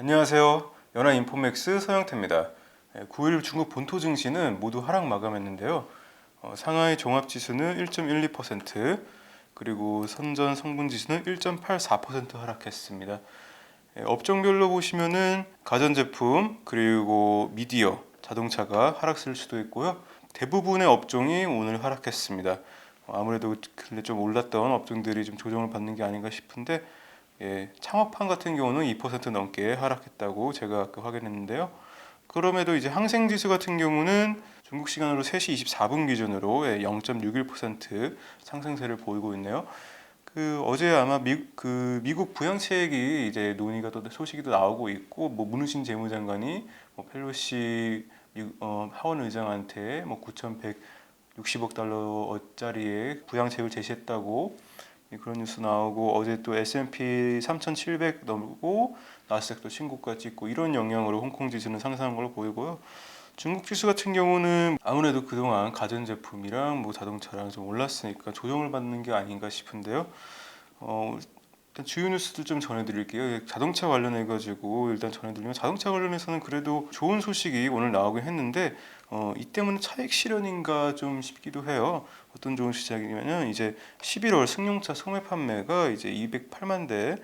안녕하세요. 연합인포맥스 서영태입니다. 9일 중국 본토 증시는 모두 하락 마감했는데요. 상하이 종합지수는 1.12%, 그리고 선전 성분지수는 1.84% 하락했습니다. 업종별로 보시면은 가전제품, 그리고 미디어, 자동차가 하락세를 주도했고요. 대부분의 업종이 오늘 하락했습니다. 아무래도 근래 좀 올랐던 업종들이 좀 조정을 받는 게 아닌가 싶은데, 창업판 같은 경우는 2% 넘게 하락했다고 제가 아까 확인했는데요. 그럼에도 이제 항생지수 같은 경우는 중국 시간으로 3시 24분 기준으로 0.61% 상승세를 보이고 있네요. 어제 아마 미국 부양책이 이제 논의가 또 소식이 또 나오고 있고, 뭐 문우신 재무장관이 펠로시 하원 의장한테 9,160억 달러짜리의 부양책을 제시했다고 그런 뉴스 나오고, 어제 또 S&P 3,700 넘고 나스닥도 신고가 찍고, 이런 영향으로 홍콩 지수는 상승한 걸로 보이고요. 중국 지수 같은 경우는 아무래도 그동안 가전제품이랑 뭐 자동차랑 좀 올랐으니까 조정을 받는 게 아닌가 싶은데요. 일단 주요 뉴스들 좀 전해드릴게요. 자동차 관련해 가지고 일단 전해드리면, 자동차 관련해서는 그래도 좋은 소식이 오늘 나오긴 했는데, 이 때문에 차익 실현인가 좀 싶기도 해요. 어떤 좋은 시작이냐면, 이제 11월 승용차 소매 판매가 이제 208만 대,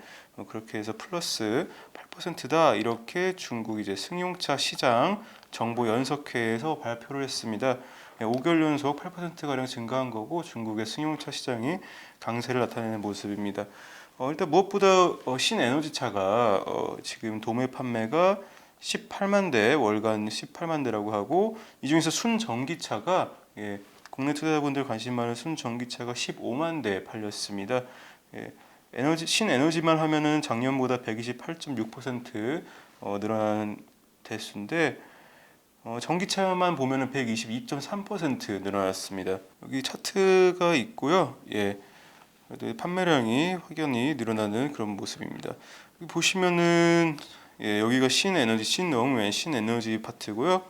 그렇게 해서 플러스 8%다, 이렇게 중국 이제 승용차 시장 정보 연석회에서 발표를 했습니다. 5개월 연속 8%가량 증가한 거고, 중국의 승용차 시장이 강세를 나타내는 모습입니다. 일단 무엇보다 신에너지차가 지금 도매 판매가 18만 대, 월간 18만 대라고 하고, 이 중에서 순전기차가, 국내 투자자분들 관심 많은 순전기차가 15만 대 팔렸습니다. 신에너지만 하면은 작년보다 128.6% 늘어난 대수인데, 전기차만 보면은 122.3% 늘어났습니다. 여기 차트가 있고요. 판매량이 확연히 늘어나는 그런 모습입니다. 여기 보시면은, 여기가 신에너지, 신能源, 신에너지 파트고요.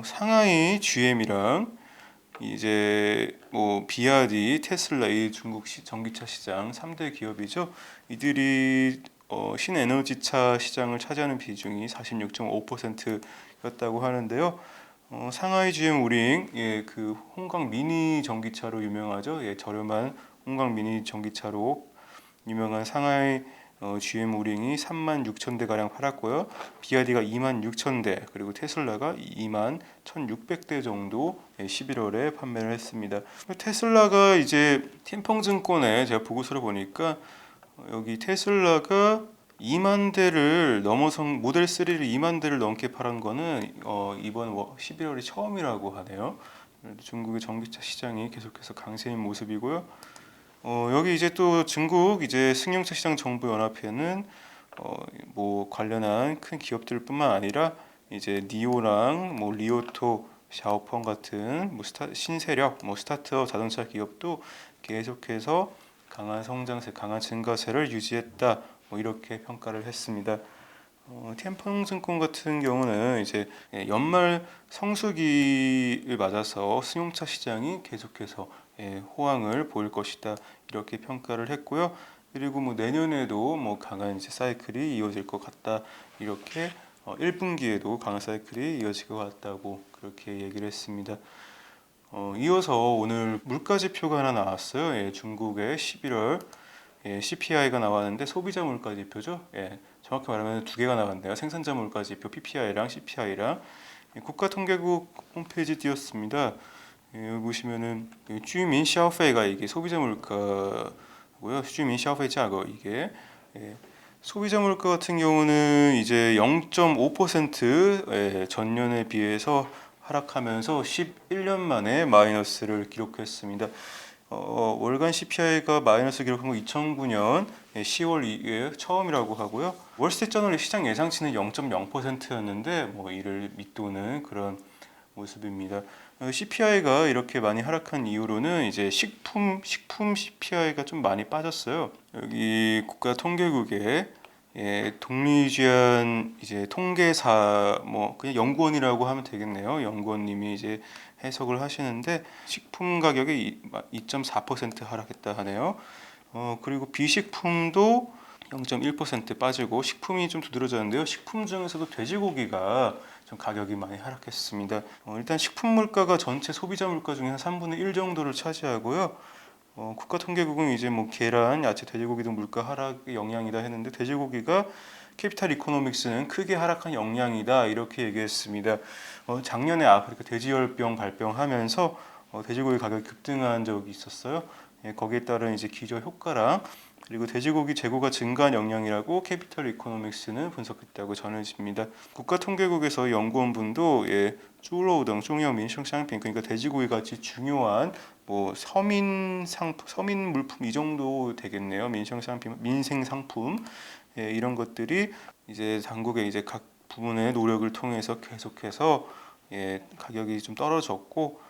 상하이 GM이랑 이제 뭐 비아디, 테슬라, 이 중국 전기차 시장 3대 기업이죠. 이들이 신에너지차 시장을 차지하는 비중이 46.5%였다고 하는데요. 상하이 GM 우링, 그 홍강 미니 전기차로 유명하죠. 저렴한 홍강 미니 전기차로 유명한 상하이 GM 우링이 3만 6천 대 가량 팔았고요. 비아디가 2만 6천 대, 그리고 테슬라가 2만 1,600대 정도 11월에 판매를 했습니다. 테슬라가 이제 팀펑증권에 제가 보고서를 보니까, 여기 테슬라가 2만 대를 넘어선, 모델 3를 2만 대를 넘게 팔은 거는 이번 11월이 처음이라고 하네요. 중국의 전기차 시장이 계속해서 강세인 모습이고요. 여기 이제 또 중국 이제 승용차 시장 정부 연합회는 뭐 관련한 큰 기업들뿐만 아니라 이제 니오랑 뭐 리오토, 샤오펑 같은 뭐 신세력, 뭐 스타트업 자동차 기업도 계속해서 강한 성장세, 강한 증가세를 유지했다, 뭐 이렇게 평가를 했습니다. 티안펑증권 같은 경우는 이제 연말 성수기를 맞아서 승용차 시장이 계속해서 호황을 보일 것이다, 이렇게 평가를 했고요. 그리고 뭐 내년에도 뭐 강한 이제 사이클이 이어질 것 같다, 이렇게 1분기에도 강한 사이클이 이어질 것 같다고 그렇게 얘기를 했습니다. 이어서 오늘 물가지표가 하나 나왔어요. 중국의 11월 CPI가 나왔는데, 소비자 물가지표죠. 정확히 말하면 두 개가 나왔네요. 생산자 물가지표 PPI랑 CPI랑. 국가통계국 홈페이지 띄었습니다. 여기 보시면은 주민消费가 이게 소비자 물가고요. 주민消费价格, 이게 소비자 물가 같은 경우는 이제 0.5% 전년에 비해서 하락하면서 11년 만에 마이너스를 기록했습니다. 월간 CPI가 마이너스 기록한 거 2009년 10월 이후에 처음이라고 하고요. 월스트리트저널의 시장 예상치는 0.0%였는데 뭐 이를 밑도는 그런 모습입니다. CPI가 이렇게 많이 하락한 이유로는 이제 식품 CPI가 좀 많이 빠졌어요. 여기 국가통계국의 독립주한 이제 통계사, 뭐 그냥 연구원이라고 하면 되겠네요. 연구원님이 이제 해석을 하시는데, 식품 가격이 2.4% 하락했다 하네요. 그리고 비식품도 0.1% 빠지고 식품이 좀 두드러졌는데요. 식품 중에서도 돼지고기가 좀 가격이 많이 하락했습니다. 일단 식품 물가가 전체 소비자 물가 중에 한 3분의 1 정도를 차지하고요. 국가통계국은 이제 뭐 계란, 야채, 돼지고기 등 물가 하락의 영향이다 했는데 돼지고기가 캐피탈 이코노믹스는 크게 하락한 영향이다 이렇게 얘기했습니다. 작년에 아프리카 돼지열병 발병하면서 돼지고기 가격이 급등한 적이 있었어요. 거기에 따른 이제 기저 효과랑 그리고 돼지고기 재고가 증가한 영향이라고 캐피털 이코노믹스는 분석했다고 전해집니다. 국가통계국에서 연구원분도 쭈로우등 중요 민생 상품 그러니까 돼지고기 같이 중요한 뭐 서민 물품 이 정도 되겠네요. 민생 상품 이런 것들이 이제 당국의 이제 각 부문의 노력을 통해서 계속해서 가격이 좀 떨어졌고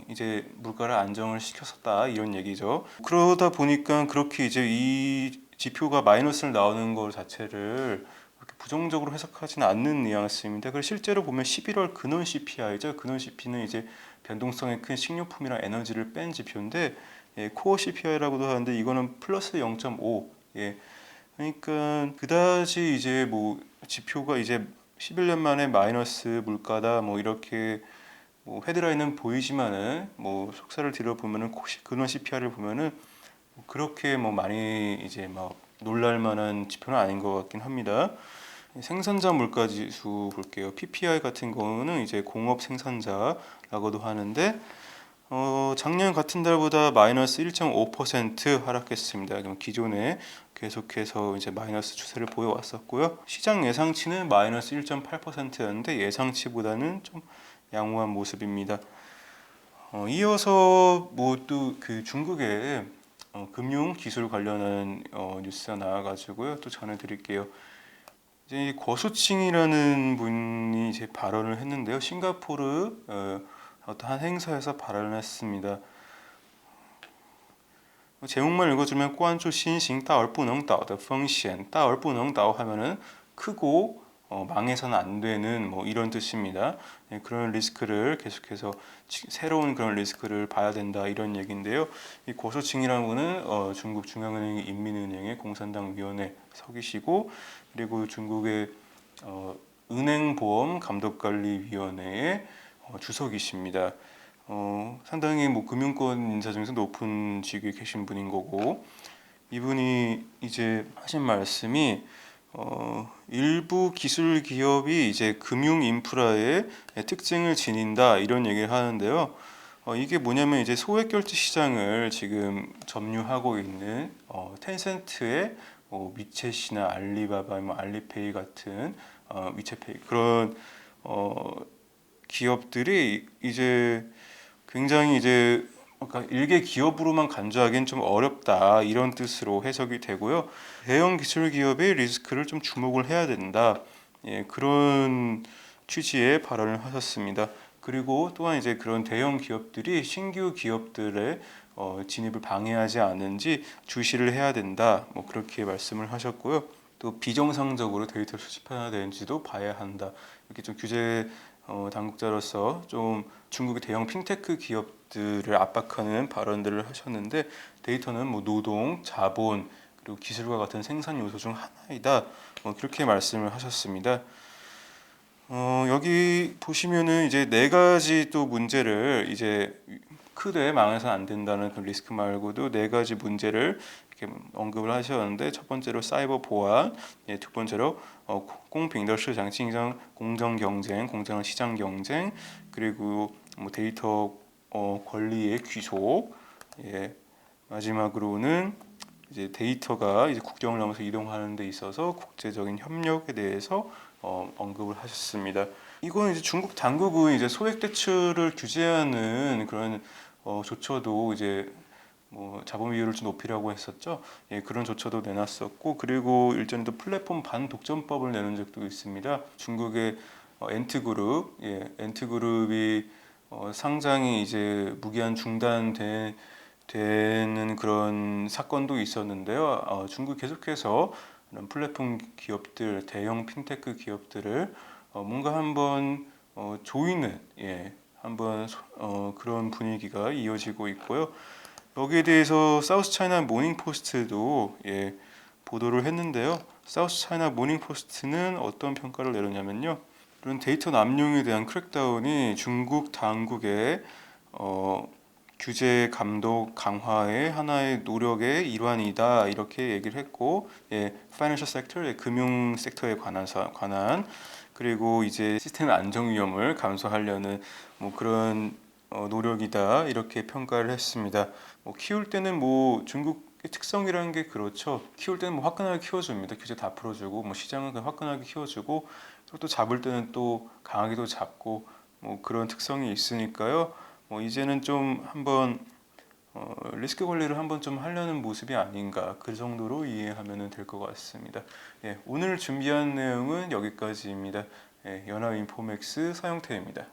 이제 물가를 안정을 시켰었다 이런 얘기죠. 그러다 보니까 그렇게 이제 이 지표가 마이너스를 나오는 것 자체를 그렇게 부정적으로 해석하지는 않는 뉘앙스입니다. 그래서 실제로 보면 11월 근원 CPI죠. 근원 CP는 이제 변동성이 큰 식료품이랑 에너지를 뺀 지표인데 코어 CPI라고도 하는데 이거는 플러스 0.5. 그러니까 그다지 이제 뭐 지표가 이제 11년 만에 마이너스 물가다 뭐 이렇게 뭐 헤드라인은 보이지만은 뭐 속사를 들여보면은 근원 CPR을 보면은 뭐 그렇게 뭐 많이 이제 막 놀랄 만한 지표는 아닌 것 같긴 합니다. 생산자 물가 지수 볼게요. PPI 같은 거는 이제 공업 생산자라고도 하는데 작년 같은 달보다 마이너스 1.5% 하락했습니다. 그럼 기존에 계속해서 이제 마이너스 추세를 보여왔었고요. 시장 예상치는 마이너스 1.8%였는데 예상치보다는 좀 양호한 모습입니다. 이어서 뭐 또 그 중국의 금융 기술 관련한 뉴스가 나와가지고요. 또 전해드릴게요. 이제 거수칭이라는 분이 이제 발언을 했는데요. 싱가포르 어떤 한 행사에서 발언을 했습니다. 제목만 읽어주면 关注新型大而不能倒的风险，大而不能倒 하면은 크고 망해서는 안 되는 뭐 이런 뜻입니다. 그런 리스크를 계속해서 새로운 그런 리스크를 봐야 된다 이런 얘기인데요. 이 고소칭이라는 분은 중국 중앙은행 인민은행의 공산당 위원회 서기시고 그리고 중국의 은행보험감독관리위원회의 주석이십니다. 상당히 뭐 금융권 인사 중에서 높은 직위에 계신 분인 거고 이분이 이제 하신 말씀이 일부 기술 기업이 이제 금융 인프라의 특징을 지닌다 이런 얘기를 하는데요. 이게 뭐냐면 이제 소액 결제 시장을 지금 점유하고 있는 텐센트의 위챗이나 알리바바, 뭐 알리페이 같은 위챗페이 그런 기업들이 이제 굉장히 이제 그러니까 일개 기업으로만 간주하기엔 좀 어렵다 이런 뜻으로 해석이 되고요. 대형 기술 기업의 리스크를 좀 주목을 해야 된다. 그런 취지의 발언을 하셨습니다. 그리고 또한 이제 그런 대형 기업들이 신규 기업들의 진입을 방해하지 않는지 주시를 해야 된다. 뭐 그렇게 말씀을 하셨고요. 또 비정상적으로 데이터를 수집해야 되는지도 봐야 한다. 이렇게 좀 규제 당국자로서 좀 중국의 대형 핀테크 기업들을 압박하는 발언들을 하셨는데 데이터는 뭐 노동, 자본 그리고 기술과 같은 생산 요소 중 하나이다. 그렇게 말씀을 하셨습니다. 여기 보시면은 이제 네 가지 또 문제를 이제 크게 망해서는 안 된다는 그 리스크 말고도 네 가지 문제를 이렇게 언급을 하셨는데 첫 번째로 사이버 보안, 두 번째로 공平的 市场 竞争, 공정 경쟁, 공정한 시장 경쟁, 그리고 뭐 데이터 권리의 귀속, 마지막으로는 이제 데이터가 이제 국경을 넘어서 이동하는 데 있어서 국제적인 협력에 대해서 언급을 하셨습니다. 이건 이제 중국 당국은 이제 소액 대출을 규제하는 그런 조처도 이제 뭐 자본 비율을 좀 높이라고 했었죠. 그런 조처도 내놨었고 그리고 일전에 또 플랫폼 반독점법을 내는 적도 있습니다. 중국의 엔트그룹, 엔트그룹이 상장이 이제 무기한 중단되는 그런 사건도 있었는데요. 중국 계속해서 이런 플랫폼 기업들, 대형 핀테크 기업들을 뭔가 한번 조이는 한번 그런 분위기가 이어지고 있고요. 여기에 대해서 사우스 차이나 모닝 포스트도 보도를 했는데요. 사우스 차이나 모닝 포스트는 어떤 평가를 내렸냐면요. 이런 데이터 남용에 대한 크랙다운이 중국 당국의 규제 감독 강화의 하나의 노력의 일환이다 이렇게 얘기를 했고, 파이낸셜 섹터, 금융 섹터에 관한 그리고 이제 시스템 안정 위험을 감소하려는 뭐 그런 노력이다 이렇게 평가를 했습니다. 키울 때는 중국의 특성이라는 게 그렇죠. 키울 때는 화끈하게 키워줍니다. 규제 다 풀어주고 시장은 그냥 화끈하게 키워주고 또 잡을 때는 또 강하게도 잡고 그런 특성이 있으니까요. 이제는 좀 한번 리스크 관리를 한번 좀 하려는 모습이 아닌가 그 정도로 이해하면 될 것 같습니다. 오늘 준비한 내용은 여기까지입니다. 연합인포맥스 서영태입니다.